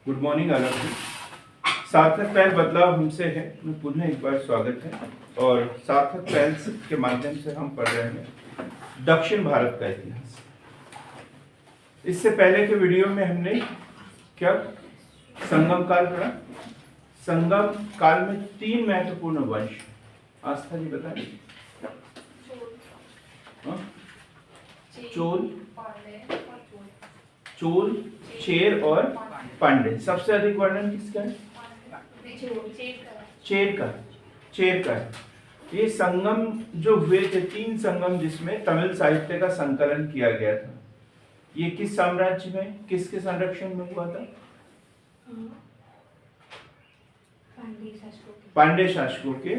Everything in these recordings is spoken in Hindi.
Good morning all of you. सार्थक पहल बदलाव हमसे है मैं पुनः एक बार स्वागत है। और सार्थक पहल के माध्यम से हम पढ़ रहे हैं दक्षिण भारत का इतिहास। इससे पहले के वीडियो में हमने क्या संगम काल पढ़ा। संगम काल में 3 महत्वपूर्ण वंश, आस्था जी बताएं। चोल, चेर और पांडे। सबसे अधिक वर्णन किसका है? चेर का है। ये संगम जो हुए थे 3 संगम जिसमें तमिल साहित्य का संकलन किया गया था, ये किस साम्राज्य में किसके संरक्षण में हुआ था? पांडे शासकों के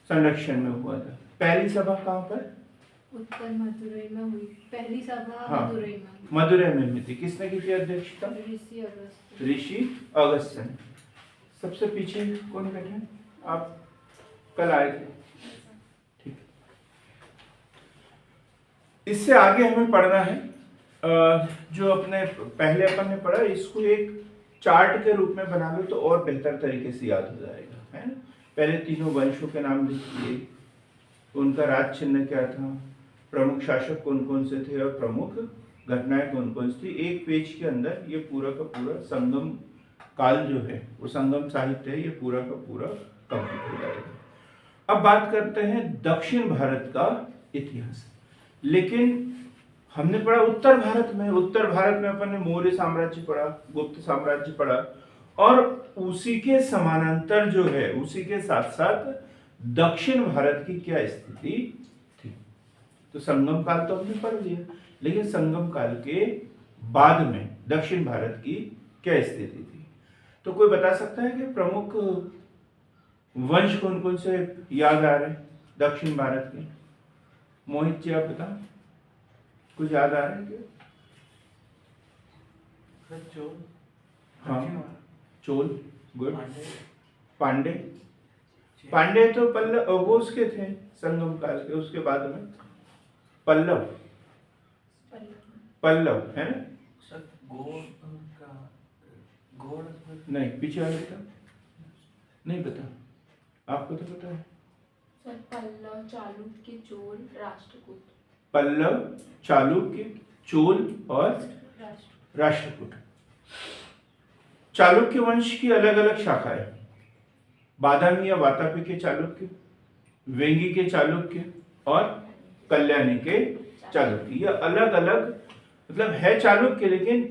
संरक्षण में हुआ था। पहली सभा कहाँ पर? उत्तर मदुरई में हुई। पहली सभा हाँ, मदुरई में हुई थी। किसने की थी अध्यक्षता? ऋषि अगस्त्य ने। सबसे पीछे कौन बैठे हैं? आप कल आए थे, ठीक। इससे आगे हमें पढ़ना है जो अपने पहले अपन ने पढ़ा, इसको एक चार्ट के रूप में बना लो तो और बेहतर तरीके से याद हो जाएगा, है ना। पहले तीनों वंशों के नाम लिखिए, उनका राज चिन्ह क्या था, प्रमुख शासक कौन कौन से थे और प्रमुख घटनाएं कौन कौन सी थी। एक पेज के अंदर ये पूरा का पूरा संगम काल जो है, वो संगम साहित्य है, ये पूरा का पूरा कंप्लीट हो जाएगा। अब बात करते हैं दक्षिण भारत का इतिहास। लेकिन हमने पढ़ा उत्तर भारत में। उत्तर भारत में अपन ने मौर्य साम्राज्य पढ़ा, गुप्त साम्राज्य पढ़ा, और उसी के समानांतर जो है, उसी के साथ साथ दक्षिण भारत की क्या स्थिति थी। तो संगम काल तो हमने पढ़ लिया, लेकिन संगम काल के बाद में दक्षिण भारत की क्या स्थिति थी। तो कोई बता सकता है कि प्रमुख वंश कौन कौन से याद आ रहे हैं दक्षिण भारत के? मोहित जी आप बता, कुछ याद आ रहा है क्या? हाँ, चोल, गुड। पांडे, पांडे तो पल्लव, वो उसके थे संगम काल के। उसके बाद में पल्लव, पल्लव है ना। नहीं, पीछे वाले का नहीं पता, आपको तो पता है। पल्लव, चालुक्य, चोल, राष्ट्रकूट। पल्लव, चालुक्य, चोल और राष्ट्रकूट। चालुक्य वंश की अलग अलग शाखाएं, बादामी या वातापी के चालुक्य, वेंगी के चालुक्य और कल्याणी के चालुक्य। ये अलग अलग मतलब है चालुक्य, लेकिन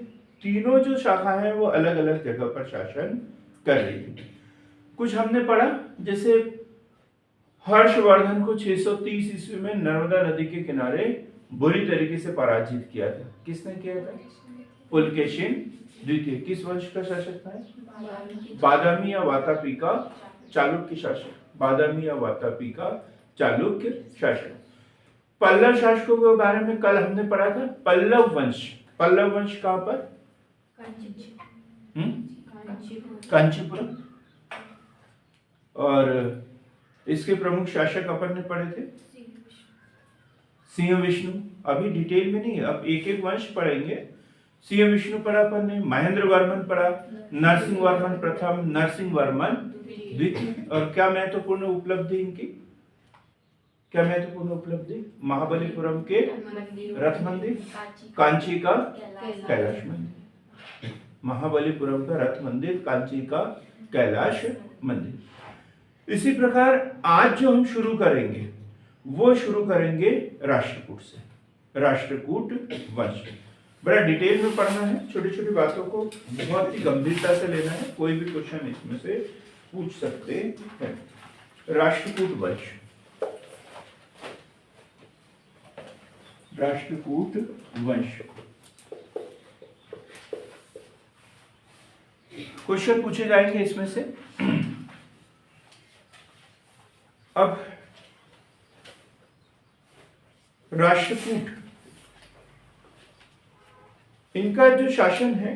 तीनों जो शाखा है वो अलग अलग जगह पर शासन कर रही थी। कुछ हमने पढ़ा, जैसे हर्षवर्धन को 630 ईस्वी में नर्मदा नदी के किनारे बुरी तरीके से पराजित किया था। किसने किया था? पुलकेशिन द्वितीय। किस वंश का शासक था? बादामी या वातापी का चालुक्य शासक। बादामी या वातापी का चालुक्य शासक। पल्लव शासकों के बारे में कल हमने पढ़ा था। पल्लव वंश, पल्लव वंश कहां पर? कांचीपुरम। और इसके प्रमुख शासक अपन ने पढ़े थे सिंह विष्णु। अभी डिटेल में नहीं, अब एक एक वंश पढ़ेंगे। सिंह विष्णु पढ़ा अपन ने, महेंद्र वर्मन पढ़ा, नरसिंह वर्मन प्रथम, नरसिंह वर्मन द्वितीय। और क्या महत्वपूर्ण उपलब्धि इनकी? क्या महत्वपूर्ण उपलब्धि? महाबलीपुरम के रथ मंदिर, कांची का कैलाश मंदिर। महाबलीपुरम का रथ मंदिर, कांची का कैलाश मंदिर। इसी प्रकार आज जो हम शुरू करेंगे वो शुरू करेंगे राष्ट्रकूट से। राष्ट्रकूट वंश बड़ा डिटेल में पढ़ना है, छोटी छोटी बातों को बहुत ही गंभीरता से लेना है। कोई भी क्वेश्चन इसमें से पूछ सकते हैं। राष्ट्रकूट वंश, राष्ट्रकूट वंश। क्वेश्चन पूछे जाएंगे इसमें से। अब राष्ट्रकूट, इनका जो शासन है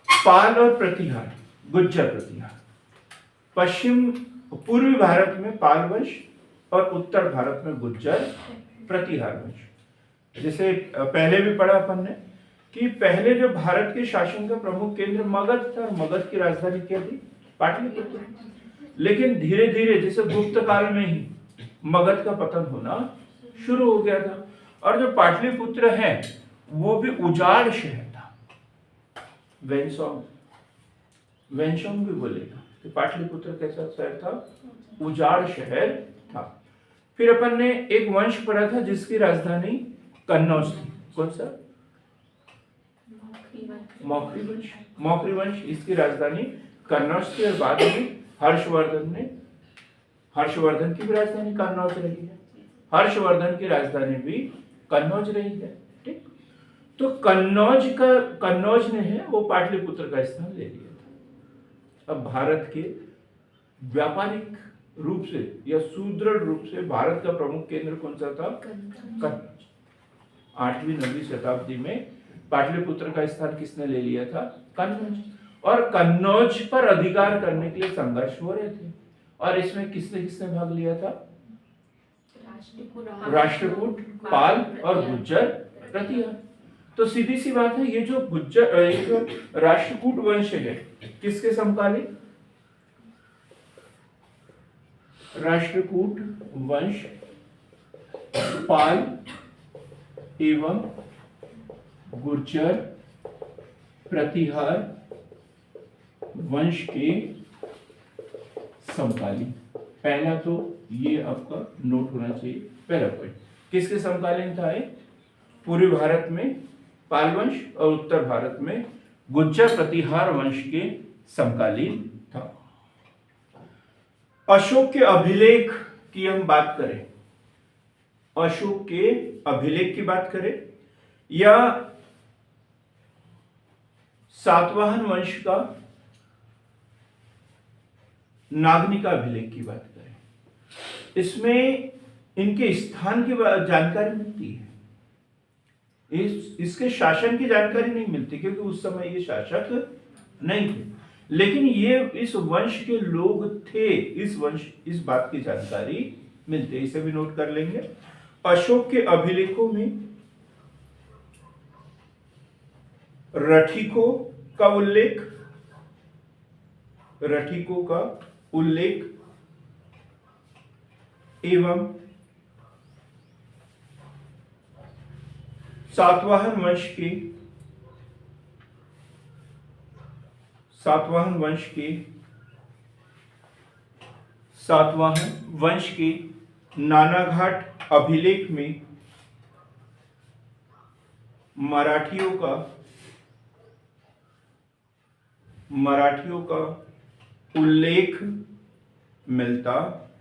पाल और प्रतिहार, गुज्जर प्रतिहार। पश्चिम पूर्वी भारत में पाल वंश और उत्तर भारत में गुज्जर प्रतिहार वंश। जैसे पहले भी पढ़ा अपन ने कि पहले जो भारत के शासन का प्रमुख केंद्र मगध था, और मगध की राजधानी क्या थी? पाटलिपुत्र। लेकिन धीरे धीरे जैसे गुप्त काल में ही मगध का पतन होना शुरू हो गया था, और जो पाटलिपुत्र है वो भी उजाड़ शहर था। वेंसोंग भी बोलेगा कि पाटलिपुत्र कैसा शहर था? उजाड़ शहर था। फिर अपन ने एक वंश पढ़ा था जिसकी राजधानी कन्नौज थी। कौन सा? मौखरी वंश। मौखरी वंश, इसकी राजधानी कन्नौज थी, और बाद में हर्षवर्धन की भी राजधानी कन्नौज रही है। हर्षवर्धन की राजधानी भी कन्नौज रही है। ठीक, तो कन्नौज ने है वो पाटलिपुत्र का स्थान ले लिया था। अब भारत के व्यापारिक रूप से या सुदृढ़ रूप से भारत का प्रमुख केंद्र कौन सा था? कन्नौज। 8वीं 9वीं शताब्दी में पाटलिपुत्र का स्थान किसने ले लिया था? कन्नौज। और कन्नौज पर अधिकार करने के लिए संघर्ष हो रहे थे, और इसमें किसने किसने भाग लिया था? राष्ट्रकूट, पाल और गुज्जर प्रतिहार। तो सीधी सी बात है, ये जो राष्ट्रकूट वंश है किसके समकालीन? राष्ट्रकूट वंश पाल एवं गुर्जर प्रतिहार वंश के समकालीन। पहला तो ये आपका नोट होना चाहिए, पहला पॉइंट। किसके समकालीन था ये? पूर्वी भारत में पाल वंश और उत्तर भारत में गुज्जर प्रतिहार वंश के समकालीन था। अशोक के अभिलेख की हम बात करें, अशोक के अभिलेख की बात करें, या सातवाहन वंश का नागनिका अभिलेख की बात करें, इसमें इनके स्थान की जानकारी मिलती है। इसके शासन की जानकारी नहीं मिलती, क्योंकि उस समय ये शासक नहीं थे, लेकिन ये इस वंश के लोग थे। इस बात की जानकारी मिलती है, इसे भी नोट कर लेंगे। अशोक के अभिलेखों में रठिकों का उल्लेख एवं सातवाहन वंश के नानाघाट अभिलेख में मराठियों का उल्लेख मिलता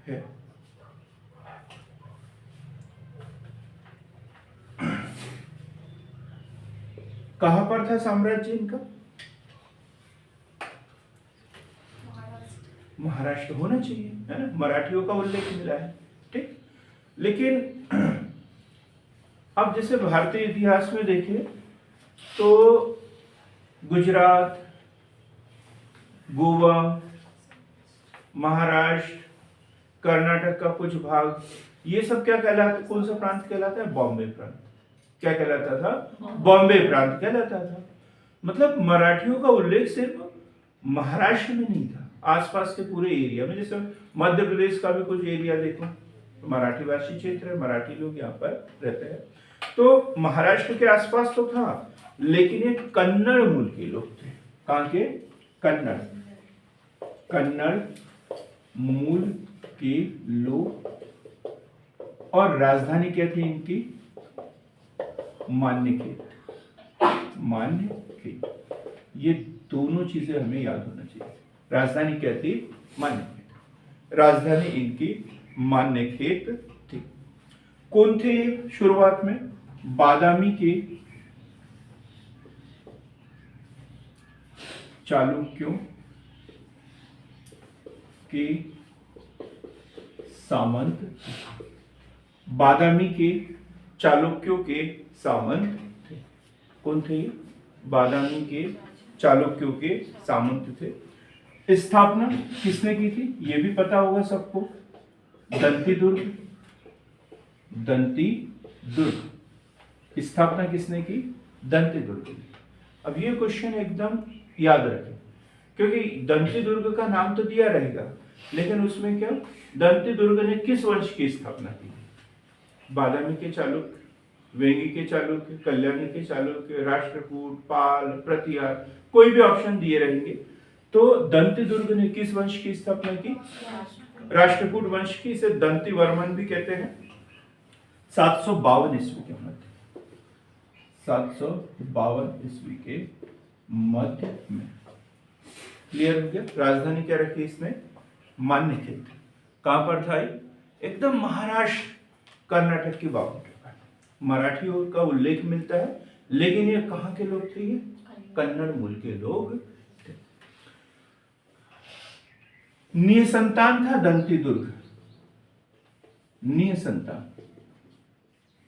है। कहां पर था साम्राज्य इनका? महाराष्ट्र होना चाहिए, है ना? मराठियों का उल्लेख मिला है। ठीक, लेकिन अब जैसे भारतीय इतिहास में देखें तो गुजरात, गोवा, महाराष्ट्र, कर्नाटक का कुछ भाग, ये सब क्या कहलाता? कौन सा प्रांत कहलाता है? बॉम्बे प्रांत। क्या कहलाता था? बॉम्बे प्रांत कहलाता था। मतलब मराठियों का उल्लेख सिर्फ महाराष्ट्र में नहीं था, आसपास के पूरे एरिया में। जैसे मध्य प्रदेश का भी कुछ एरिया देखो, मराठी भाषी क्षेत्र है, मराठी लोग यहाँ पर रहते हैं। तो महाराष्ट्र के आसपास तो था, लेकिन ये कन्नड़ मूल के लोग थे। कहाँ के? कन्नड़ मूल के लोग। और राजधानी क्या थी इनकी? मान्यखेत। ये दोनों चीजें हमें याद होना चाहिए। राजधानी क्या थी? मान्यखेत। राजधानी इनकी मान्यखेत थी। कौन थे शुरुआत में? बादामी के चालुक्यों के सामंत। बादामी के चालुक्यों के सामंत थे। कौन थे? बादामी के चालुक्यों के सामंत थे। स्थापना किसने की थी? ये भी पता होगा सबको। दंती दुर्ग। स्थापना किसने की? दंती दुर्ग ने। अब ये क्वेश्चन एकदम याद रखें, क्योंकि दंती दुर्ग का नाम तो दिया रहेगा, लेकिन उसमें क्या, दंती दुर्ग ने किस वंश की स्थापना की? बादामी के चालुक्य, वेंगी के चालुक्य, कल्याणी के चालुक्य, राष्ट्रकूट, पाल, प्रतिहार, कोई भी ऑप्शन दिए रहेंगे। तो दंती दुर्ग ने किस वंश की स्थापना की? राष्ट्रकूट वंश की। इसे दंती वर्मन भी कहते हैं। 752 ईस्वी के मध्य, 752 ईस्वी के मध्य में। क्लियर हो गया? राजधानी क्या रखी इसने? मान्यखेत्र। कहां पर था? एकदम महाराष्ट्र कर्नाटक की बाउंड्री पर। मराठियों का उल्लेख मिलता है, लेकिन ये कहां के लोग थे? ये कन्नड़ मूल के लोग थे। निसंतान था दंती दुर्ग, निसंतान।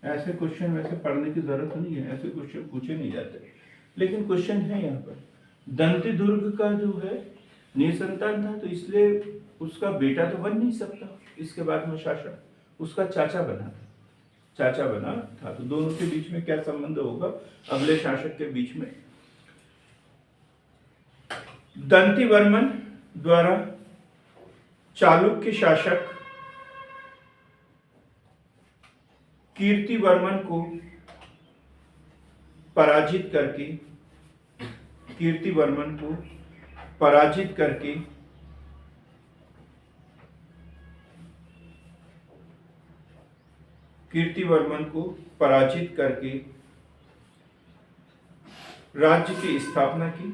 ऐसे क्वेश्चन वैसे पढ़ने की जरूरत नहीं है, ऐसे क्वेश्चन पूछे नहीं जाते, लेकिन क्वेश्चन है यहाँ पर। दंती दुर्ग का जो है निसंतान था, तो इसलिए उसका बेटा तो बन नहीं सकता इसके बाद में शासक, उसका चाचा बना था, चाचा बना था। तो दोनों के बीच में क्या संबंध होगा अगले शासक के बीच में? दंती वर्मन द्वारा चालुक्य शासक कीर्तिवर्मन को पराजित करके, कीर्तिवर्मन को पराजित करके कीर्तिवर्मन को पराजित करके राज्य की स्थापना की।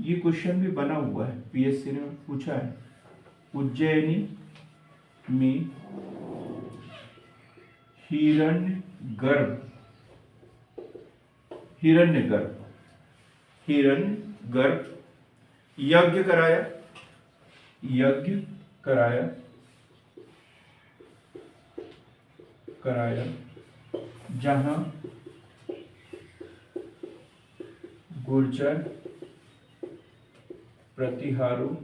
ये क्वेश्चन भी बना हुआ है, पीएससी ने पूछा है। उज्जैनी में हिरण्यगर्भ यज्ञ कराया जहां गुर्जर प्रतिहारों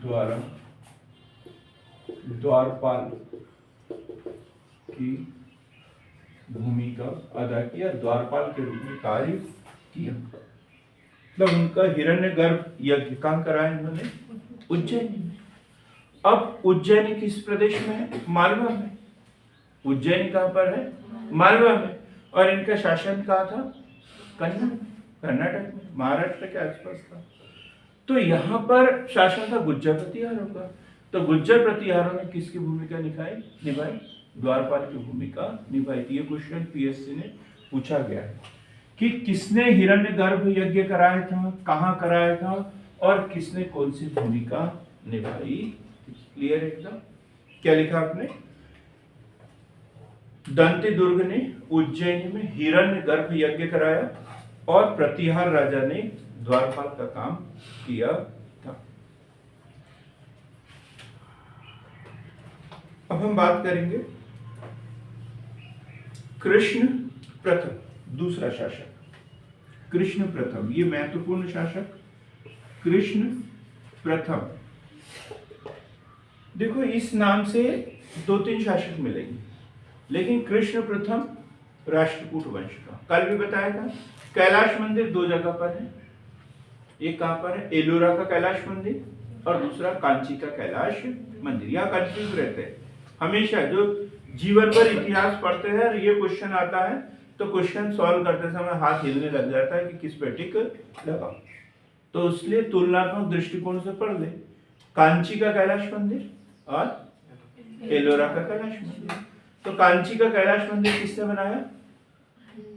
द्वारा द्वारपाल की भूमिका अदा किया, द्वारपाल के रूप में कार्य किया। मतलब उनका हिरण्यगर्भ यज्ञ कहां कराया इन्होंने? उज्जैनी में। अब उज्जैनी किस प्रदेश में है? मालवा में। उज्जैन कहां पर है? मालवा में। और इनका शासन कहां था? कर्नाटक में, महाराष्ट्र के आसपास था। तो यहाँ पर शासन था गुर्जर प्रतिहारों का। तो गुर्जर प्रतिहारों ने किसकी भूमिका निभाई? द्वारपाल की भूमिका निभाई। ये क्वेश्चन पीएससी ने पूछा गया है कि किसने हिरण्यगर्भ यज्ञ कराया था, कहाँ कराया था, और किसने कौन सी भूमिका निभाई। क्लियर एकदम? क्या लिखा आपने? दंती दुर्ग ने उज्जैन में हिरण्यगर्भ यज्ञ कराया और प्रतिहार राजा ने द्वारपाल का काम किया था। अब हम बात करेंगे कृष्ण प्रथम, दूसरा शासक। कृष्ण प्रथम, ये महत्वपूर्ण शासक कृष्ण प्रथम। देखो इस नाम से 2-3 शासक मिलेंगे, लेकिन कृष्ण प्रथम राष्ट्रकूट वंश का। कल भी बताया था कैलाश मंदिर 2 जगह पर है। एक कहां पर है? एलोरा का कैलाश मंदिर, और दूसरा कांची का कैलाश मंदिर। यहाँ कंफ्यूज रहते हैं हमेशा, जो जीवन भर इतिहास पढ़ते हैं और ये क्वेश्चन आता है तो क्वेश्चन सॉल्व करते समय हाथ हिलने लग जाता है कि किस पे टिक लगा। तो इसलिए तुलनात्मक दृष्टिकोण से पढ़ ले। कांची का कैलाश मंदिर और एलोरा का कैलाश मंदिर। तो कांची का कैलाश मंदिर किसने बनाया?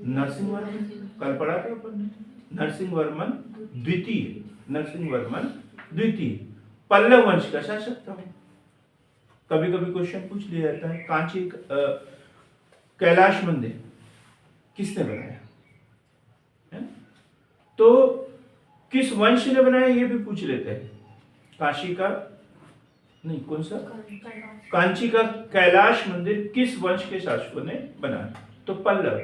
नरसिंह वर्मन। कल पढ़ा था अपन ने, नरसिंह वर्मन द्वितीय पल्लव वंश का शासक था। कभी कभी क्वेश्चन पूछ लिया जाता है कांची कैलाश मंदिर किसने बनाया है? तो किस वंश ने बनाया ये भी पूछ लेते हैं। काशी का नहीं, कौन सा? कांची का कैलाश मंदिर किस वंश के शासकों ने बनाया? तो पल्लव।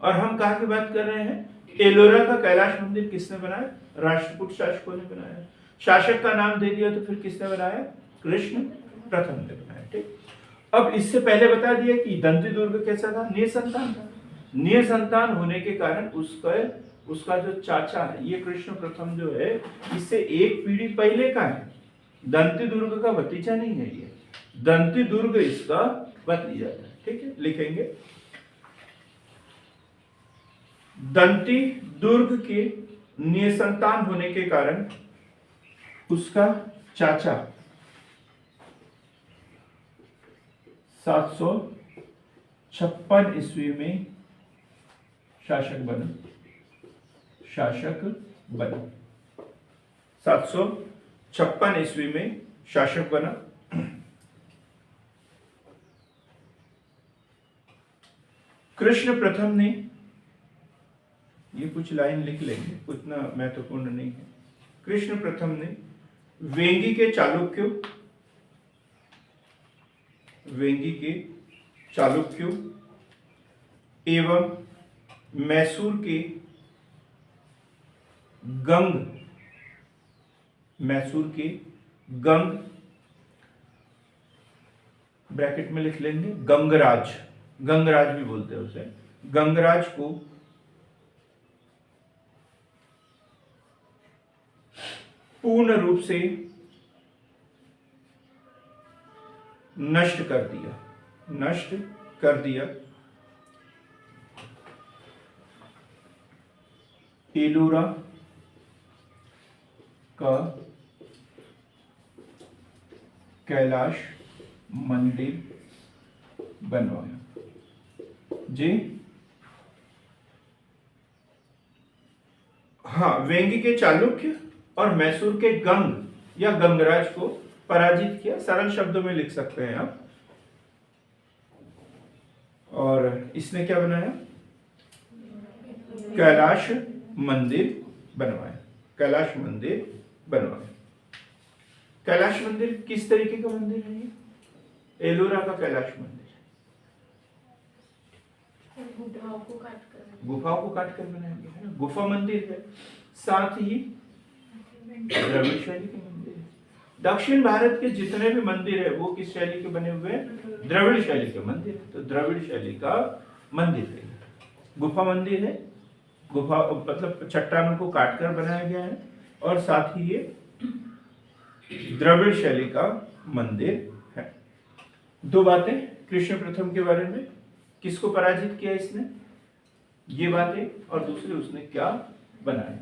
और हम कहाँ की बात कर रहे हैं? एलोरा का कैलाश मंदिर किसने बनाया? राष्ट्रकूट शासकों ने बनाया। शासक का नाम दे दिया तो फिर किसने बनाया? कृष्ण प्रथम ने बनाया। ठीक। अब इससे पहले बता दिया कि दंती दुर्ग कैसा था, निसंतान था। निसंतान होने के कारण उसका जो चाचा है, ये कृष्ण प्रथम जो है, इससे एक पीढ़ी पहले का है, दंती दुर्ग का भतीजा नहीं है ये, दंती दुर्ग इसका भतीजा है। ठीक है, लिखेंगे दंती दुर्ग के निसंतान होने के कारण उसका चाचा 756 ईस्वी में शासक बना। 756 ईस्वी में शासक बना। कृष्ण प्रथम ने, ये कुछ लाइन लिख लेंगे, उतना महत्वपूर्ण नहीं है। कृष्ण प्रथम ने वेंगी के चालुक्यों एवं मैसूर के गंग ब्रैकेट में लिख लेंगे गंगराज भी बोलते हैं उसे, गंगराज को पूर्ण रूप से नष्ट कर दिया। एलोरा का कैलाश मंदिर बनवाया जी। हाँ, वेंगी के चालुक्य और मैसूर के गंग या गंगराज को पराजित किया, सरल शब्दों में लिख सकते हैं आप। और इसने क्या बनाया, कैलाश मंदिर बनवाया। कैलाश मंदिर किस तरीके का मंदिर है ये? एलोरा का कैलाश मंदिर गुफाओं को काट कर बनाया गया है ना, गुफा मंदिर है। साथ ही द्रविड़ शैली के मंदिर है। दक्षिण भारत के जितने भी मंदिर है वो किस शैली के बने हुए हैं? द्रविड़ शैली के मंदिर है। तो द्रविड़ शैली का मंदिर है, गुफा मंदिर है। गुफा मतलब चट्टानों को काटकर बनाया गया है, और साथ ही ये द्रविड़ शैली का मंदिर है। दो बातें कृष्ण प्रथम के बारे में, किसको पराजित किया इसने, ये बातें, और दूसरी उसने क्या बनाया।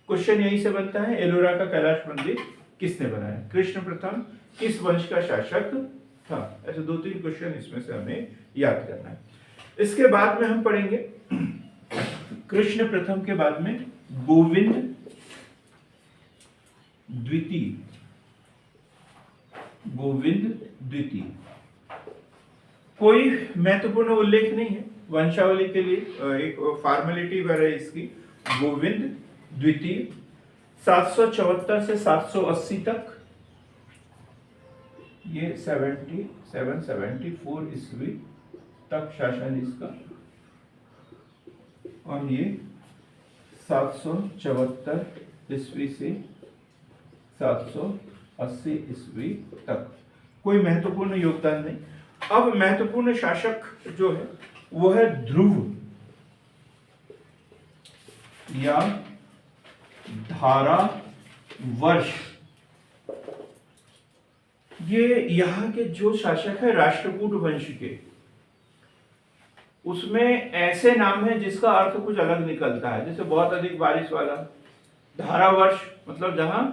क्वेश्चन यही से बनता है, एलोरा का कैलाश मंदिर किसने बनाया, कृष्ण प्रथम किस वंश का शासक था। ऐसे 2-3 क्वेश्चन इसमें से हमें याद करना है। इसके बाद में हम पढ़ेंगे कृष्ण प्रथम के बाद में गोविंद द्वितीय। कोई महत्वपूर्ण उल्लेख नहीं है वंशावली के लिए, एक फॉर्मेलिटी वगैरह है इसकी। गोविंद द्वितीय 774 से 780 तक, ये 74 ईस्वी तक शासन इसका, और ये 774 ईस्वी से 780 ईस्वी तक। कोई महत्वपूर्ण योगदान नहीं। अब महत्वपूर्ण शासक जो है वो है ध्रुव या धारा वर्ष। ये यहाँ के जो शासक है राष्ट्रकूट वंश के, उसमें ऐसे नाम है जिसका अर्थ कुछ अलग निकलता है। जैसे बहुत अधिक बारिश वाला, धारा वर्ष मतलब जहां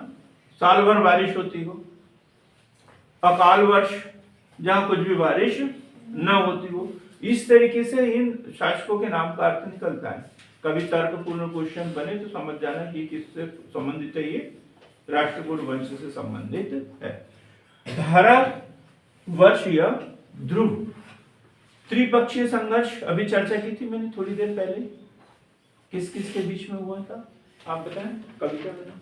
साल भर बारिश होती हो, अकाल वर्ष जहां कुछ भी बारिश न होती हो। इस तरीके से इन शासकों के नाम का अर्थ निकलता है। कभी तर्कपूर्ण क्वेश्चन बने तो समझ जाना कि किससे संबंधित है, ये राष्ट्रकूट वंश से संबंधित है। धारा वर्ष या ध्रुव। त्रिपक्षीय संघर्ष अभी चर्चा की थी मैंने थोड़ी देर पहले, किस किस के बीच में हुआ था आप बताएं, कविता बताएं।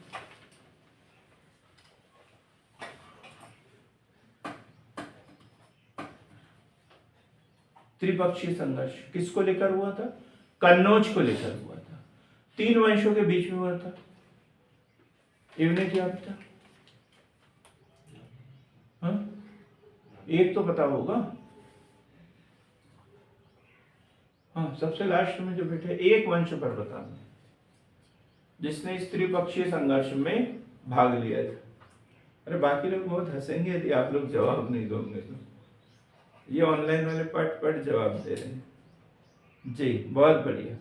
त्रिपक्षीय संघर्ष किसको लेकर हुआ था? कन्नौज को लेकर हुआ था। 3 वंशों के बीच में हुआ था। इन्हें क्या पता? हाँ, एक तो पता होगा, हाँ, सबसे लास्ट में जो बैठे एक वंश पर बताना जिसने स्त्री पक्षीय संघर्ष में भाग लिया था। अरे बाकी लोग बहुत हंसेंगे यदि आप लोग जवाब नहीं दोगे तो। ये ऑनलाइन वाले पट पट जवाब दे रहे हैं जी, बहुत बढ़िया।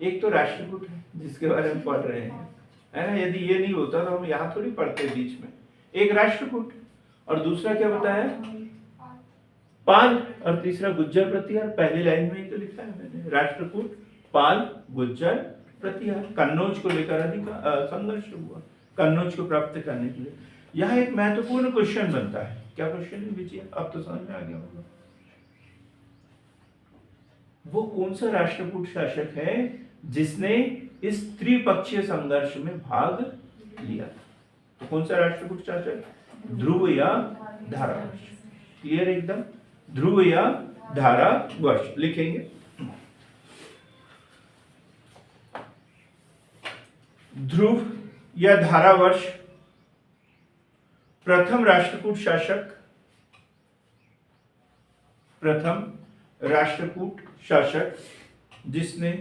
एक तो राष्ट्रकूट है जिसके बारे में पढ़ रहे हैं, है ना। यदि ये नहीं होता तो हम यहाँ थोड़ी पढ़ते बीच में। एक राष्ट्रकूट और दूसरा क्या बताया, पाल, और तीसरा गुज्जर प्रतिहार। पहली लाइन में ही तो लिखा है मैंने, राष्ट्रकूट, पाल, गुज्जर प्रतिहार। कन्नौज को लेकर अधिकार संघर्ष हुआ, कन्नौज को प्राप्त करने के लिए। यहाँ एक महत्वपूर्ण क्वेश्चन बनता है। क्या क्वेश्चन है विजय, अब तो समझ में आ गया होगा। वो कौन सा राष्ट्रकूट शासक है जिसने इस त्रिपक्षीय संघर्ष में भाग लिया? तो कौन सा राष्ट्रकूट शासक? ध्रुव या धारावर्ष। क्लियर एकदम, ध्रुव या धारावर्ष लिखेंगे। ध्रुव या धारावर्ष प्रथम राष्ट्रकूट शासक, प्रथम राष्ट्रकूट शासक जिसने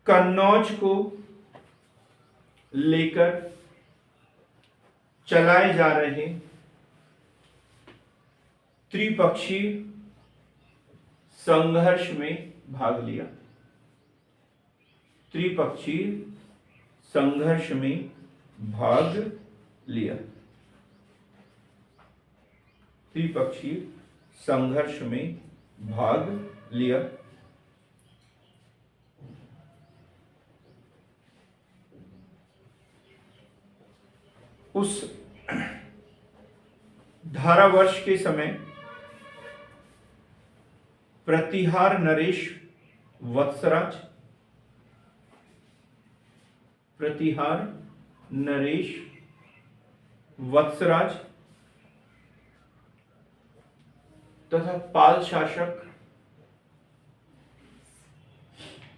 कन्नौज को लेकर चलाए जा रहे त्रिपक्षीय संघर्ष में भाग लिया, त्रिपक्षीय संघर्ष में भाग लिया, त्रिपक्षीय संघर्ष में भाग लिया। उस धारावर्ष के समय प्रतिहार नरेश वत्सराज, प्रतिहार नरेश वत्सराज तथा पाल शासक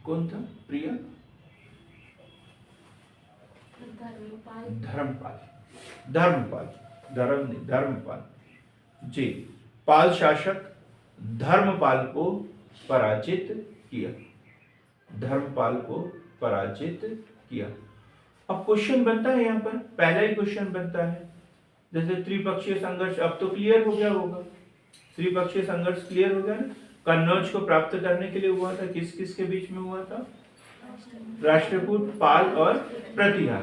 कौन था? प्रिया? धर्मपाल, धर्मपाल, धर्म नहीं, धर्मपाल जी। पाल शासक धर्मपाल को पराजित किया, धर्मपाल को पराजित किया। अब क्वेश्चन बनता है यहाँ पर, पहला ही क्वेश्चन बनता है, जैसे त्रिपक्षीय संघर्ष अब तो क्लियर हो गया होगा, त्रिपक्षीय संघर्ष क्लियर हो गया ना। कन्नौज को प्राप्त करने के लिए हुआ था, किस किस के बीच में हुआ था? राष्ट्रकूट, पाल और प्रतिहार।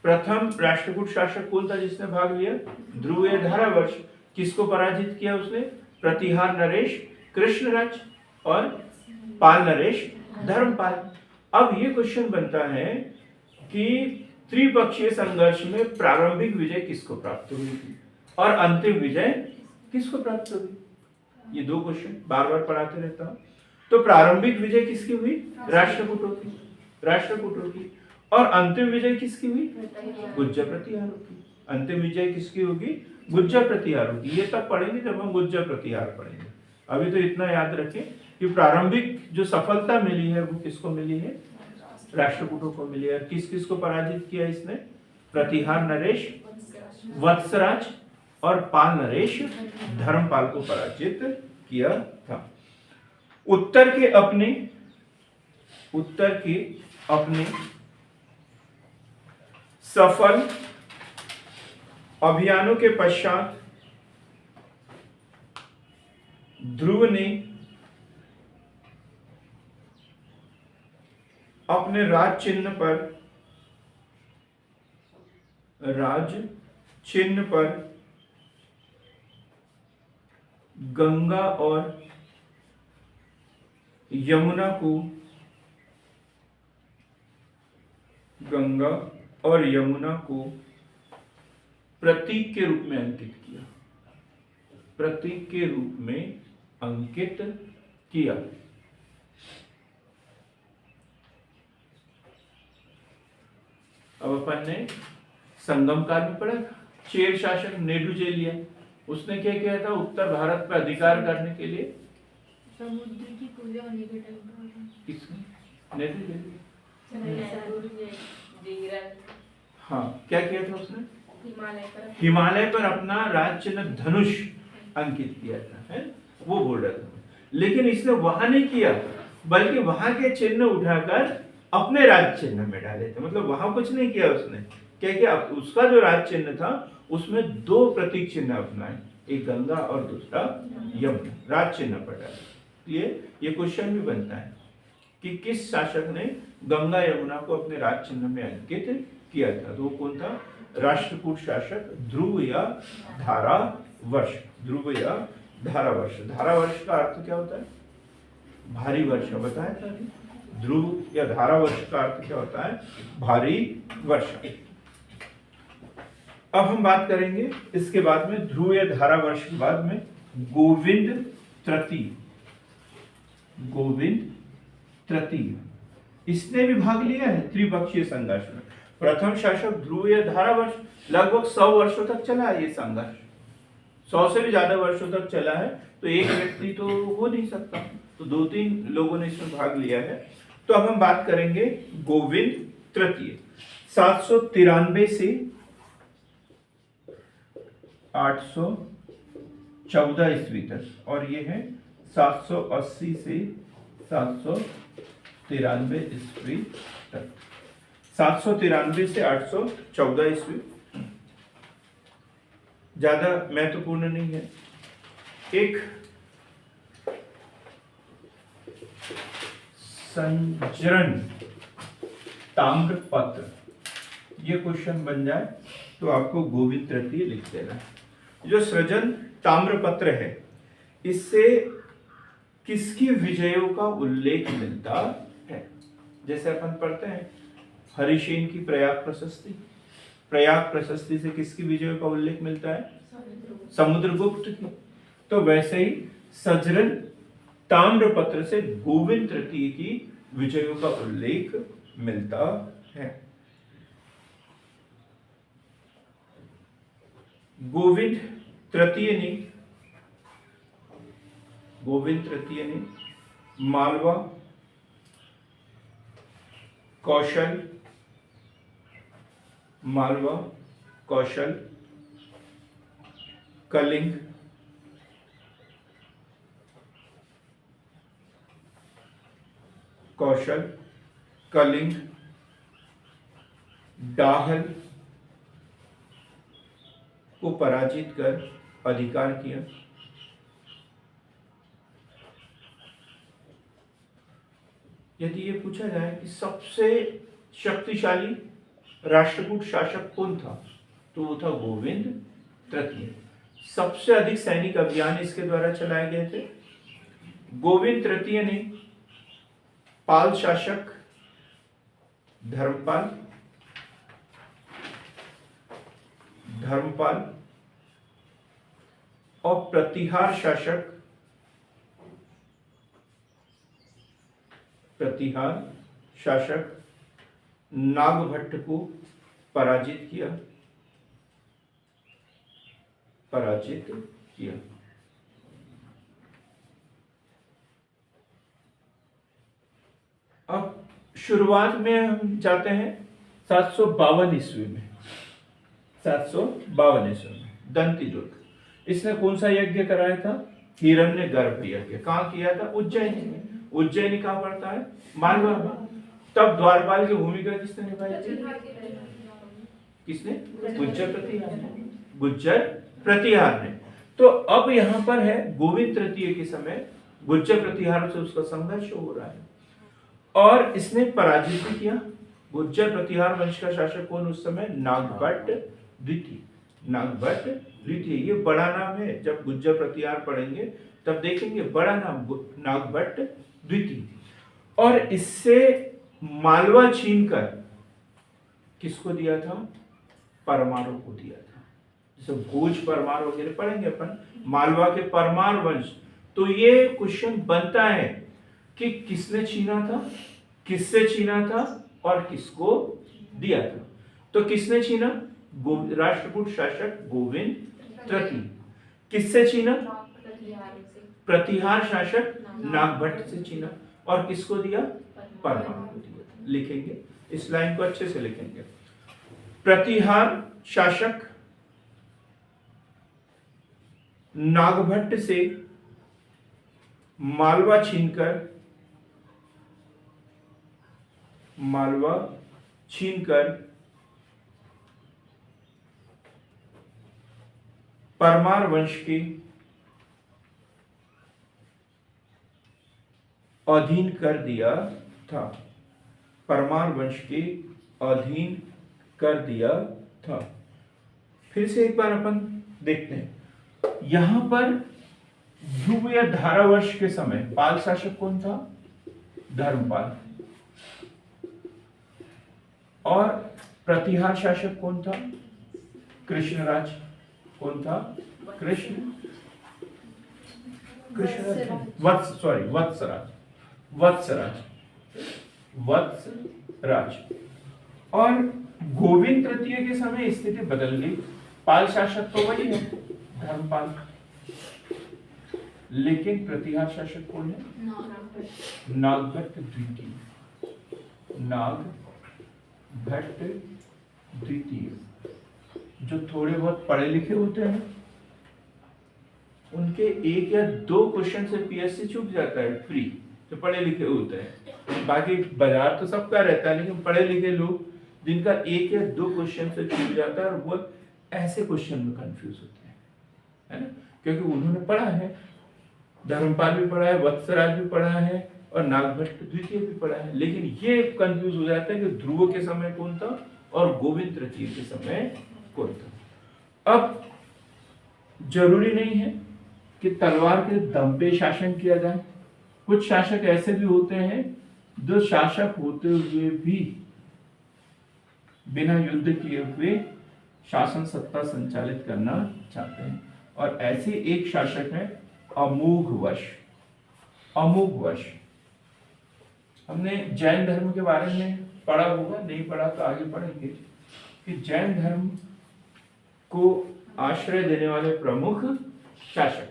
प्रथम राष्ट्रकूट शासक कौन था जिसने भाग लिया? ध्रुव या धारावर्ष। किसको पराजित किया उसने? प्रतिहार नरेश कृष्णराज और पाल नरेश धर्मपाल। अब ये क्वेश्चन बनता है कि त्रिपक्षीय संघर्ष में प्रारंभिक विजय किसको प्राप्त हुई थी और अंतिम विजय किसको प्राप्त हुई? ये दो क्वेश्चन बार बार पढ़ाते रहता हूं। तो प्रारंभिक विजय किसकी हुई? राष्ट्रकूटों की, राष्ट्रकूटों की। और अंतिम विजय किसकी हुई? गुज्जर प्रतिहारों की। अंतिम विजय किसकी होगी? गुज्जर प्रतिहारों की। ये तब पढ़ेंगे जब हम गुज्जर प्रतिहार पढ़ेंगे। अभी तो इतना याद रखें कि प्रारंभिक जो सफलता मिली है वो किसको मिली है? राष्ट्रकूटों को मिली है। किस किस को पराजित किया इसने? प्रतिहार नरेश वत्सराज और पाल नरेश धर्मपाल को पराजित किया था। उत्तर के अपने सफल अभियानों के पश्चात ध्रुव ने अपने राज चिन्ह पर गंगा और यमुना को प्रतीक के रूप में अंकित किया, प्रतीक के रूप में अंकित किया। अब अपन ने संगम काल में पढ़ा, चेर शासक नेडुचेलिया, उसने क्या किया था? उत्तर भारत पर अधिकार करने के लिए समुद्र की पूजा होने के टाइम किसने? नेडुचेलिया। पर हाँ, क्या किया था उसने? हिमालय पर अपना राज चिन्ह धनुष अंकित किया था, है वो बॉर्डर। लेकिन इसने वहां नहीं किया, बल्कि वहां के चिन्ह उठाकर अपने राज चिन्ह में डाले थे। मतलब वहां कुछ नहीं किया उसने, क्या किया, उसका जो राज चिन्ह था उसमें दो प्रतीक चिन्ह अपनाए, एक गंगा और दूसरा यमुना, राज चिन्ह पर डाले। ये क्वेश्चन भी बनता है कि किस शासक ने गंगा यमुना को अपने राज चिन्ह में अंकित किया था। तो वो कौन था? राष्ट्रकूट शासक ध्रुव या धारावर्ष। ध्रुव या धारावर्ष। धारावर्ष का अर्थ क्या होता है? भारी वर्षा, बताया था। ध्रुव या धारावर्ष का अर्थ क्या होता है? भारी वर्षा। अब हम बात करेंगे इसके बाद में, ध्रुव या धारावर्ष के बाद में गोविंद तृतीय। गोविंद तृतीय इसने भी भाग लिया है त्रिपक्षीय संघर्ष में। प्रथम शासक ध्रुव या धारावर्ष, लगभग 100 वर्षों तक चला है ये संघर्ष, 100 से भी ज्यादा वर्षों तक चला है। तो एक व्यक्ति तो हो नहीं सकता, तो 2-3 लोगों ने इसमें भाग लिया है। तो अब हम बात करेंगे गोविंद तृतीय, 793 से 814 ईस्वी तक, और ये है 780 से 793 ईस्वी तक। 793 से 814 ईस्वी ज्यादा महत्वपूर्ण नहीं है। एक संजरण ताम्रपत्र, ये क्वेश्चन बन जाए तो आपको गोविंद तृतीय लिख देना है। जो सृजन ताम्रपत्र है, इससे किसकी विजयों का उल्लेख मिलता है? जैसे अपन पढ़ते हैं हरिसेन की प्रयाग प्रशस्ति, प्रयाग प्रशस्ति से किसकी विजयों का उल्लेख मिलता है? समुद्रगुप्त की। तो वैसे ही सजरन ताम्रपत्र से गोविंद तृतीय की विजयों का उल्लेख मिलता है। गोविंद तृतीय ने मालवा, कौशल, कलिंग, डाहल को पराजित कर अधिकार किया। यदि ये पूछा जाए कि सबसे शक्तिशाली राष्ट्रकूट शासक कौन था, तो वो था गोविंद तृतीय। सबसे अधिक सैनिक अभियान इसके द्वारा चलाए गए थे। गोविंद तृतीय ने पाल शासक धर्मपाल और प्रतिहार शासक नागभट्ट को पराजित किया। अब शुरुआत में हम जाते हैं 752 ईस्वी में। 752 ईस्वी में दंतीदुर्ग, इसने कौन सा यज्ञ कराया था? हिरण्यगर्भ यज्ञ। कहाँ किया था? उज्जैन में। उज्जैन कहाँ पड़ता है? मालवा में। तब द्वारपाल की भूमिका किसने निभाई थी? किसने? गुज्जर प्रतिहार ने। तो अब यहाँ पर है गोविंद तृतीय के समय गुज्जर प्रतिहार से उसका संघर्ष हो रहा है और इसने पराजित भी किया। गुज्जर प्रतिहार वंश का शासक कौन उस समय? नागभट्ट द्वितीय। ये बड़ा नाम है, जब गुज्जर प्रतिहार पढ़ेंगे तब देखेंगे, बड़ा नाम नागभट्ट द्वितीय। और इससे मालवा छीनकर किसको दिया था? परमार को दिया था। जैसे भोज परमार वगैरह पढ़ेंगे अपन, मालवा के परमार वंश। तो ये क्वेश्चन बनता है कि किसने छीना था, किससे छीना था और किसको दिया था। तो किसने छीना? राष्ट्रकूट शासक गोविंद तृतीय। किससे छीना? प्रतिहार शासक नागभट्ट से छीना। और किसको दिया? परमार को दिया। लिखेंगे, इस लाइन को अच्छे से लिखेंगे। प्रतिहार शासक नागभट्ट से मालवा छीनकर परमार वंश के अधीन कर दिया था। परमार वंश के अधीन कर दिया था। फिर से एक बार अपन देखते हैं। यहां पर ध्रुव या धारावर्ष के समय पाल शासक कौन था? धर्मपाल। और प्रतिहार शासक कौन था? कृष्णराज। कौन था? वत्सराज। और गोविंद तृतीय के समय स्थिति बदल गई। पाल शासक तो वही है, धर्मपाल, लेकिन प्रतिहार शासक कौन है? नागभट्ट द्वितीय। नागभट्ट द्वितीय। जो थोड़े बहुत पढ़े लिखे होते हैं उनके एक या दो क्वेश्चन से पीएससी चूक जाता है, फ्री, जो पढ़े लिखे होते हैं। बाकी बाजार तो सबका रहता है, लेकिन पढ़े लिखे लोग जिनका एक या दो क्वेश्चन से चूक जाता है और वो ऐसे क्वेश्चन में कंफ्यूज होते हैं, है ना, क्योंकि उन्होंने पढ़ा है, धर्मपाल भी पढ़ा है, वत्सराज भी पढ़ा है और नागभट्ट द्वितीय भी पढ़ा है, लेकिन ये कंफ्यूज हो जाता है कि ध्रुव के समय कौन था और गोविंद तृतीय के समय कौन था। अब जरूरी नहीं है कि तलवार के दम पे शासन किया जाए। कुछ शासक ऐसे भी होते हैं जो शासक होते हुए भी बिना युद्ध किए हुए शासन सत्ता संचालित करना चाहते हैं, और ऐसे एक शासक है अमोघवर्ष। अमोघवर्ष हमने जैन धर्म के बारे में पढ़ा होगा, नहीं पढ़ा तो आगे पढ़ेंगे कि जैन धर्म को आश्रय देने वाले प्रमुख शासक,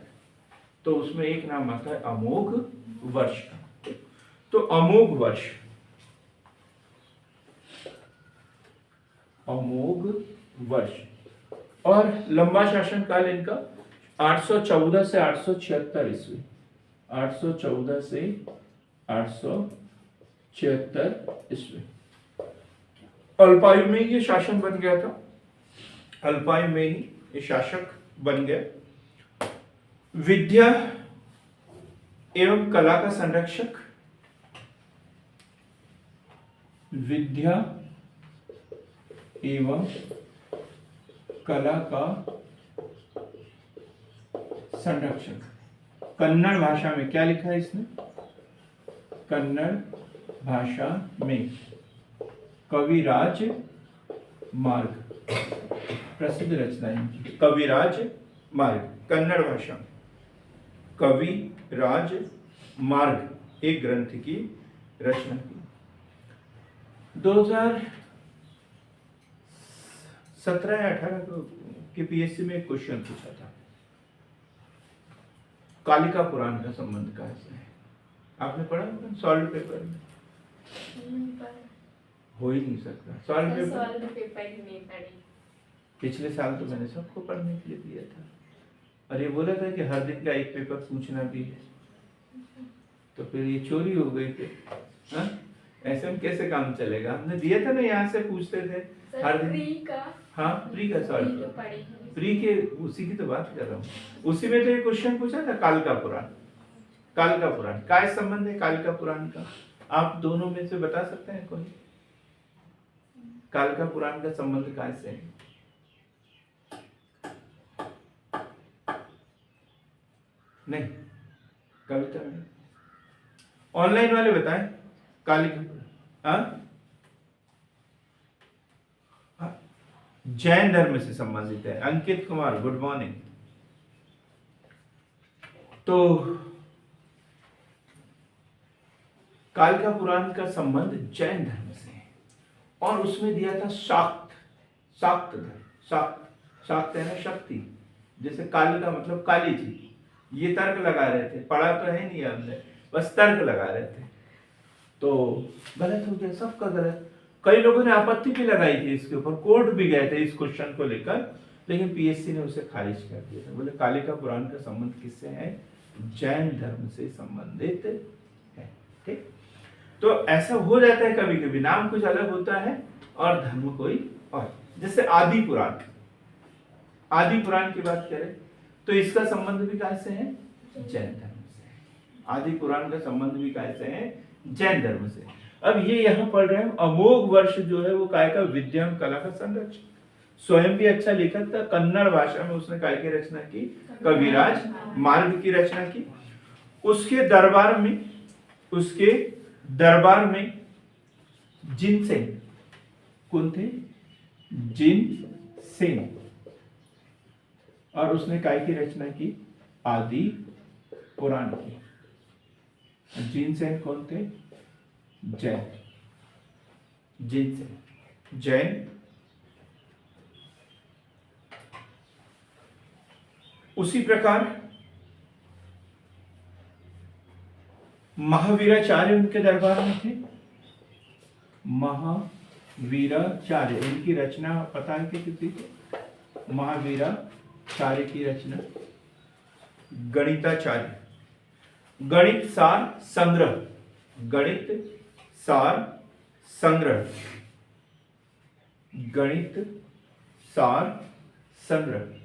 तो उसमें एक नाम आता है अमोघ वर्ष का। तो अमोघ वर्ष, अमोघ वर्ष, और लंबा शासन काल इनका 814 से 876 ईस्वी। 814 से 876 ईस्वी। अल्पायु में ये शासन बन गया था, अल्पायु में ही ये शासक बन गया। विद्या एवं कला का संरक्षक, विद्या एवं कला का संरक्षक। कन्नड़ भाषा में क्या लिखा है इसने? कन्नड़ भाषा में कविराज मार्ग, प्रसिद्ध रचना है कविराज मार्ग, कन्नड़ भाषा में कविराज मार्ग एक ग्रंथ की रचना की। 2017 या 18 के पीएससी में एक क्वेश्चन पूछा था, कालिका पुराण का संबंध कहाँ से है? आपने पढ़ा होगा सॉल्व पेपर में? हो ही नहीं सकता सॉल्व पेपर ही नहीं पढ़ी। पिछले साल तो मैंने सबको पढ़ने के लिए दिया था, और ये बोला था कि हर दिन का एक पेपर पूछना भी है, तो फिर ये चोरी हो गई फिर। हाँ, ऐसे में कैसे काम चलेगा? हमने दिया था ना, यहाँ से पूछते थे हर दिन। प्री का, हाँ प्री का सॉल्व, प्री के उसी की तो बात कर रहा हूँ। उसी में तो ये क्वेश्चन पूछा था कालिका पुराण। कालिका पुराण क्या संबंध है कालिका पुराण का? आप दोनों में से बता सकते हैं कोई? कालिका पुराण का संबंध कहाँ से है? नहीं, कविता में ऑनलाइन वाले बताएं। कालिका जैन धर्म से संबंधित है। Ankit Kumar good morning. तो कालिका पुराण का संबंध जैन धर्म से है, और उसमें दिया था शाक्त धर्म। शाक्त है ना शक्ति, जैसे कालिका मतलब काली जी। ये तर्क लगा रहे थे, पढ़ा तो है नहीं हमने, बस तर्क लगा रहे थे, तो गलत हो गया, सबका गलत। कई लोगों ने आपत्ति भी लगाई थी इसके ऊपर, कोर्ट भी गए थे इस क्वेश्चन को लेकर, लेकिन पीएससी ने उसे खारिज कर दिया था। बोले कालिका पुराण का संबंध किससे है? जैन धर्म से संबंधित है। ठीक, तो ऐसा हो जाता है कभी कभी, नाम कुछ अलग होता है और धर्म कोई और। जैसे आदि पुराण, आदि पुराण की बात करें तो इसका संबंध भी कैसे है? जैन धर्म से। आदि पुराण का संबंध भी कैसे है? जैन धर्म से। अब ये यहाँ पढ़ रहे हैं, अमोघ वर्ष जो है वो काय का? विद्या कला का संरक्षक। स्वयं भी अच्छा लेखक था, कन्नड़ भाषा में उसने काय की रचना की? कविराज मार्ग की रचना की। उसके दरबार में जिनसेन, कौन थे? जिनसेन, और उसने काय की रचना की? आदि पुराण की। जिनसेन कौन थे? जैन। जिनसेन जैन। उसी प्रकार महावीराचार्य उनके दरबार में थे। महावीराचार्य, इनकी रचना पता है कि किसी को? महावीराचार्य की रचना गणिताचार्य, गणित सार संग्रह, गणित सार संग्रह, गणित सार संग्रह।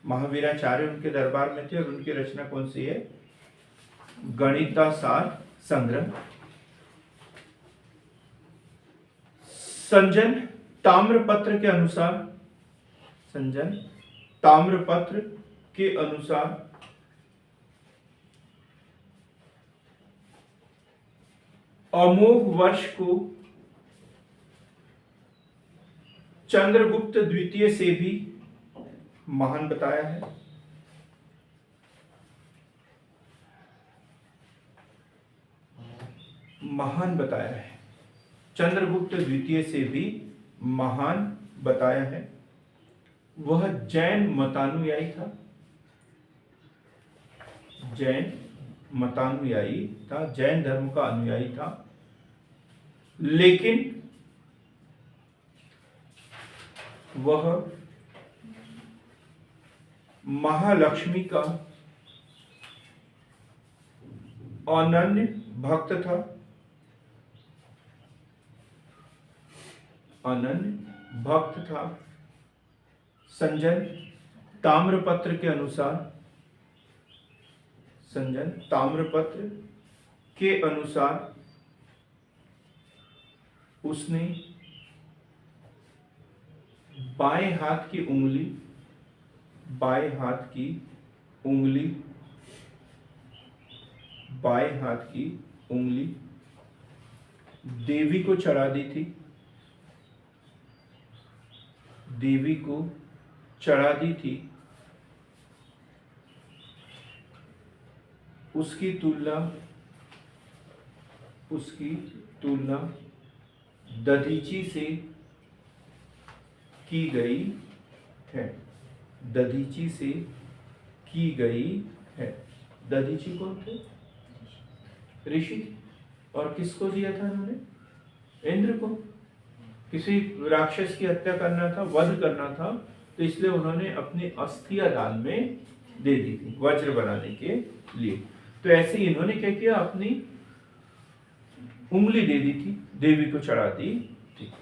महावीराचार्य उनके दरबार में थे और उनकी रचना कौन सी है? गणितासार संग्रह। संजन ताम्रपत्र के अनुसार, संजन ताम्रपत्र के अनुसार अमोघ वर्ष को चंद्रगुप्त द्वितीय से भी महान बताया है। महान बताया है, चंद्रगुप्त द्वितीय से भी महान बताया है। वह जैन मतानुयायी था, जैन मतानुयायी था, जैन धर्म का अनुयायी था, लेकिन वह महालक्ष्मी का अनन्य भक्त था, अनन्य भक्त था। संजन ताम्रपत्र के अनुसार, संजन ताम्रपत्र के अनुसार उसने बाएं हाथ की उंगली, बाएं हाथ की उंगली, बाएं हाथ की उंगली देवी को चढ़ा दी थी, देवी को चढ़ा दी थी। उसकी तुलना दधीची से की गई है, दधीची से की गई है। दधीची कौन थे? ऋषि। और किसको दिया था उन्होंने? इंद्र को। किसी राक्षस की हत्या करना था, वध करना था, तो इसलिए उन्होंने अपनी अस्थियां दान में दे दी थी वज्र बनाने के लिए। तो ऐसे ही इन्होंने क्या किया? अपनी उंगली दे दी थी, देवी को चढ़ा दी थी।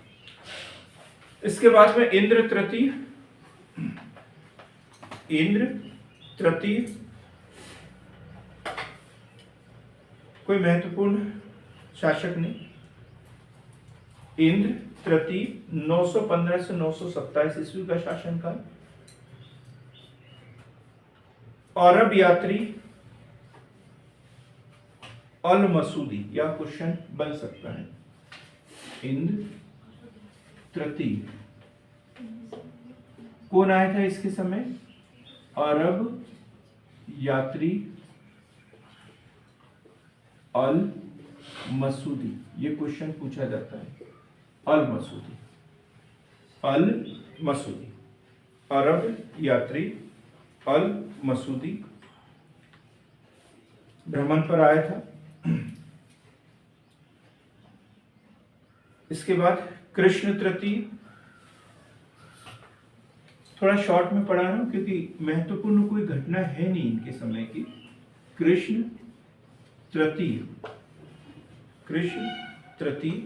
इसके बाद में इंद्र तृतीय, इंद्र तृतीय कोई महत्वपूर्ण शासक नहीं। इंद्र तृतीय 915 से 927 ईस्वी का शासनकाल। अरब यात्री अल मसूदी, या क्वेश्चन बन सकता है। इंद्र तृतीय कौन आया था इसके समय? अरब यात्री अल मसूदी, ये क्वेश्चन पूछा जाता है। अल मसूदी, अल मसूदी, अरब यात्री अल मसूदी भ्रमण पर आया था। इसके बाद कृष्ण तृतीय, थोड़ा शॉर्ट में पढ़ा रहा हूं क्योंकि महत्वपूर्ण कोई घटना है नहीं इनके समय की। कृष्ण तृतीय, कृष्ण तृतीय,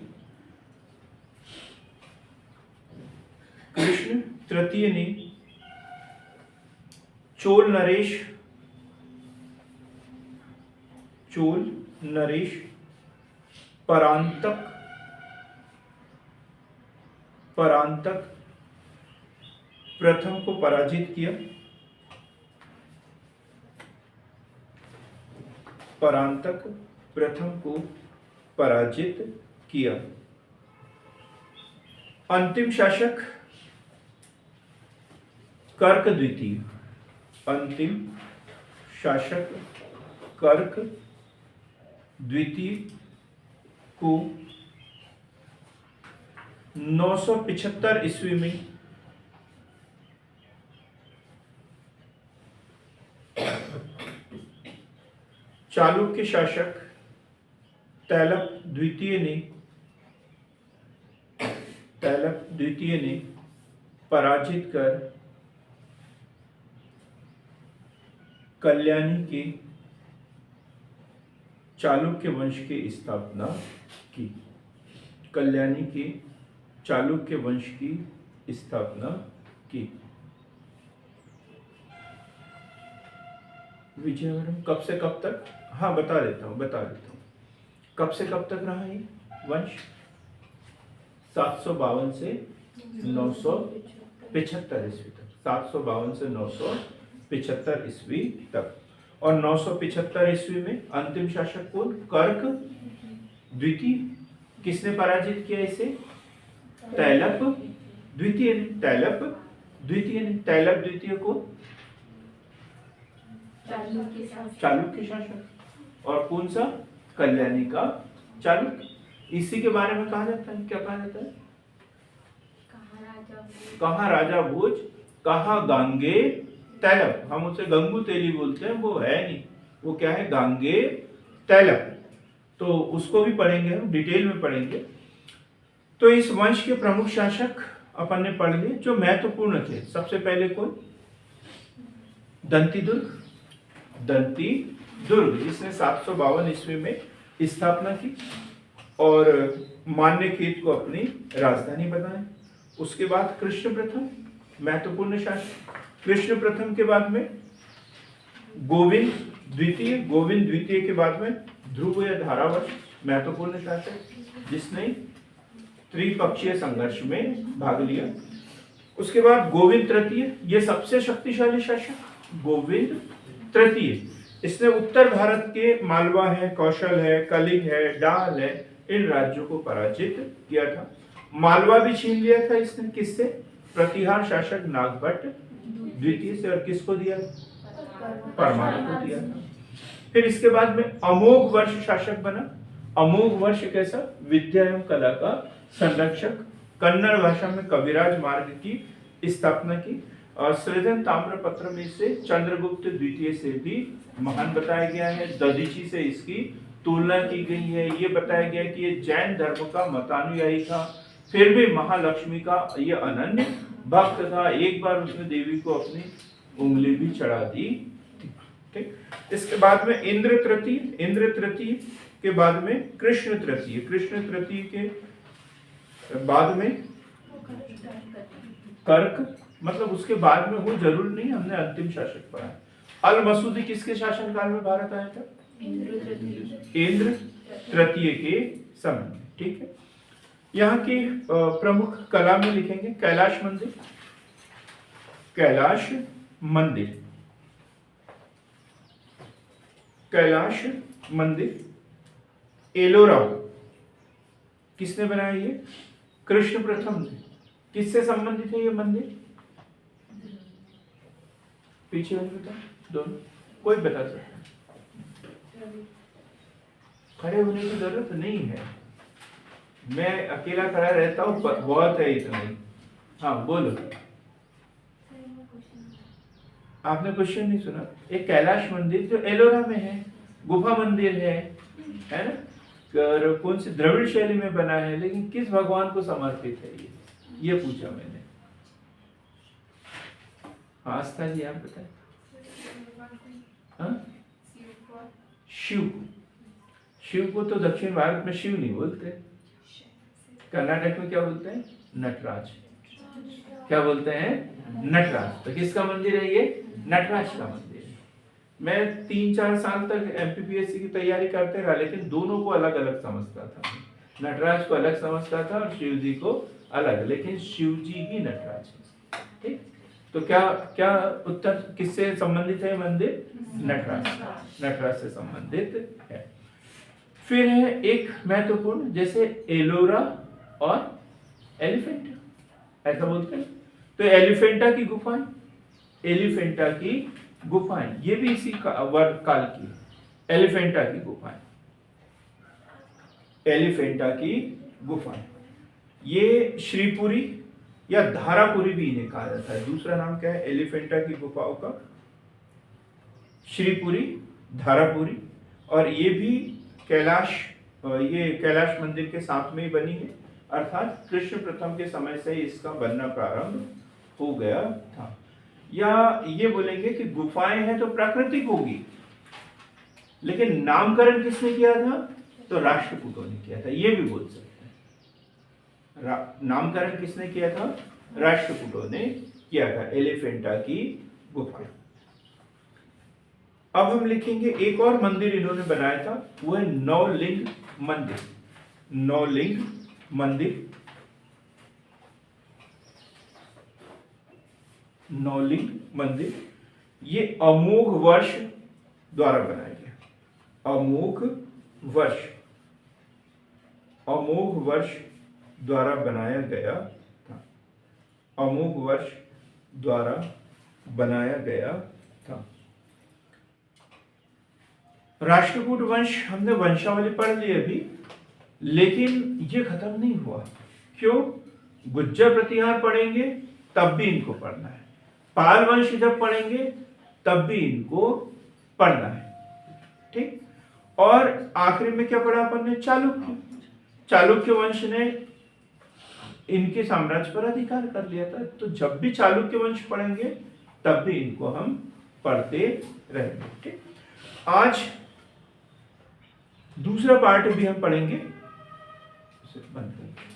कृष्ण तृतीय ने चोल नरेश, चोल नरेश परांतक, परांतक प्रथम को पराजित किया, परांतक प्रथम को पराजित किया। अंतिम शासक कर्क द्वितीय, अंतिम शासक कर्क द्वितीय को 975 ईस्वी में चालुक्य शासक तैलप द्वितीय ने, तैलप द्वितीय ने पराजित कर कल्याणी के चालुक्य वंश की स्थापना की, कल्याणी के चालुक्य वंश की स्थापना की। विजयवरम कब से कब तक? हाँ बता देता हूँ कब से कब तक रहा ये वंश? 752 से 975 ईस्वी तक, 752 से 975 ईस्वी तक। और 975 ईस्वी में अंतिम शासक कौन? कर्क द्वितीय। किसने पराजित किया इसे? तैलप द्वितीय ने, तैलप द्वितीय ने। तैलप द्वितीय को चालुक्य शासक। और कौन सा? कल्याणी का चालुक्य। इसी के बारे में कहा जाता है, क्या कहा जाता है? कहा राजा भोज, कहा गांगे तैलप। हम उसे गंगू तेली बोलते हैं, वो है नहीं, वो क्या है? गांगे तैलप। तो उसको भी पढ़ेंगे हम, डिटेल में पढ़ेंगे। तो इस वंश के प्रमुख शासक अपन ने पढ़ लिए जो महत्वपूर्ण थे। सबसे पहले कौन? दंतीदुर्ग, दंतीदुर्ग जिसने 752 ईस्वी में स्थापना की और मान्यखेत को अपनी राजधानी बनाया। उसके बाद कृष्ण प्रथम, महत्वपूर्ण शासक। कृष्ण प्रथम के बाद में गोविंद द्वितीय, गोविंद द्वितीय के बाद में ध्रुव या धारावश, महत्वपूर्ण शासक जिसने त्रिपक्षीय संघर्ष में भाग लिया। उसके बाद गोविंद तृतीय, ये सबसे शक्तिशाली शासक गोविंद तृतीय। इसने उत्तर भारत के मालवा है, कौशल है, कलिंग है, डाल है, इन राज्यों को पराजित किया था। मालवा भी छीन लिया था इसने, किससे? प्रतिहार शासक नागभट्ट द्वितीय से। और किसको दिया? परमार को दिया था। फिर इसके बाद में अमोघ वर्ष शासक बना। अमोघ वर्ष कैसा? विद्या एवं कला का संरक्षक। कन्नड़ भाषा में कविराज मार्ग की स्थापना की। और सृजन ताम्रपत्र में से चंद्रगुप्त द्वितीय से भी महान बताया गया है। दधीची से इसकी तुलना की गई है। ये बताया गया कि ये जैन धर्म का मतानुयायी था, फिर भी महालक्ष्मी का ये अनन्य भक्त था। एक बार उसने देवी को अपनी उंगली भी चढ़ा दी। ठीक। इसके बाद में इंद्र तृतीय, इंद्र तृतीय के बाद में कृष्ण तृतीय, कृष्ण तृतीय के बाद में कर्क, मतलब उसके बाद में वो जरूर नहीं, हमने अंतिम शासक पढ़ा। अल मसूदी किसके शासन काल में भारत आया था? इंद्र तृतीय के समय। ठीक है। यहाँ की प्रमुख कला में लिखेंगे कैलाश मंदिर, कैलाश मंदिर, कैलाश मंदिर। एलोरा किसने बनाया? ये कृष्ण प्रथम ने। किससे संबंधित है ये मंदिर? पीछे वाले बता, दोनों कोई बता सकता है। खड़े होने की जरूरत नहीं है, मैं अकेला खड़ा रहता हूँ, बहुत है इतना ही। हाँ बोलो। आपने क्वेश्चन नहीं सुना? एक कैलाश मंदिर जो एलोरा में है, गुफा मंदिर है ना? कौन सी द्रविड़ शैली में बना है, लेकिन किस भगवान को समर्पित है ये पूछा मैंने। हाँ आस्था जी आप बताएं। हाँ शिव को तो दक्षिण भारत में शिव नहीं बोलते, कर्नाटक में क्या बोलते हैं? नटराज। क्या बोलते हैं? नटराज। तो किसका मंदिर है ये? नटराज का मंदिर है। मैं 3-4 साल तक एमपीपीएससी की तैयारी करते रहा, लेकिन दोनों को अलग अलग समझता था। नटराज को अलग समझता था और शिव जी को अलग, लेकिन शिव जी ही नटराज है। ठीक, तो क्या क्या उत्तर किससे संबंधित है मंदिर? नटराज, नटराज से संबंधित है। फिर है एक महत्वपूर्ण, जैसे एलोरा और एलिफेंटा, ऐसा बोलते हैं। तो एलिफेंटा की गुफाएं, एलिफेंटा की गुफाएं, ये भी इसी वर्ग काल की। एलिफेंटा की गुफाएं, एलिफेंटा की गुफाएं, ये श्रीपुरी या धारापुरी भी इन्हें कहा जाता है। दूसरा नाम क्या है एलिफेंटा की गुफाओं का? श्रीपुरी, धारापुरी। और ये भी कैलाश, ये कैलाश मंदिर के साथ में ही बनी है, अर्थात कृष्ण प्रथम के समय से इसका बनना प्रारंभ हो गया था। या ये बोलेंगे कि गुफाएं हैं तो प्राकृतिक होगी, लेकिन नामकरण किसने किया था? तो राष्ट्रकूटों ने किया था, ये भी बोल सकते हैं। नामकरण किसने किया था? राष्ट्रकूटों ने किया था एलिफेंटा की गुफा। अब हम लिखेंगे एक और मंदिर इन्होंने बनाया था, वो है नौलिंग मंदिर। नौलिंग मंदिर, नौलिंग मंदिर, ये अमोघ वर्ष द्वारा बनाया गया। अमोघ वर्ष, अमोघ वर्ष द्वारा बनाया गया था। अमोघ वर्ष द्वारा बनाया गया था। राष्ट्रकूट वंश, हमने वंशावली पढ़ ली अभी, लेकिन ये खत्म नहीं हुआ। क्यों? गुज्जर प्रतिहार पढ़ेंगे तब भी इनको पढ़ना है, पाल वंश जब पढ़ेंगे तब भी इनको पढ़ना है। ठीक, और आखिरी में क्या पढ़ा अपन ने? चालुक्य। चालुक्य वंश ने इनके साम्राज्य पर अधिकार कर लिया था। तो जब भी चालुक्य वंश पढ़ेंगे तब भी इनको हम पढ़ते रहेंगे। ठीक, आज दूसरा पार्ट भी हम पढ़ेंगे, बंद करेंगे।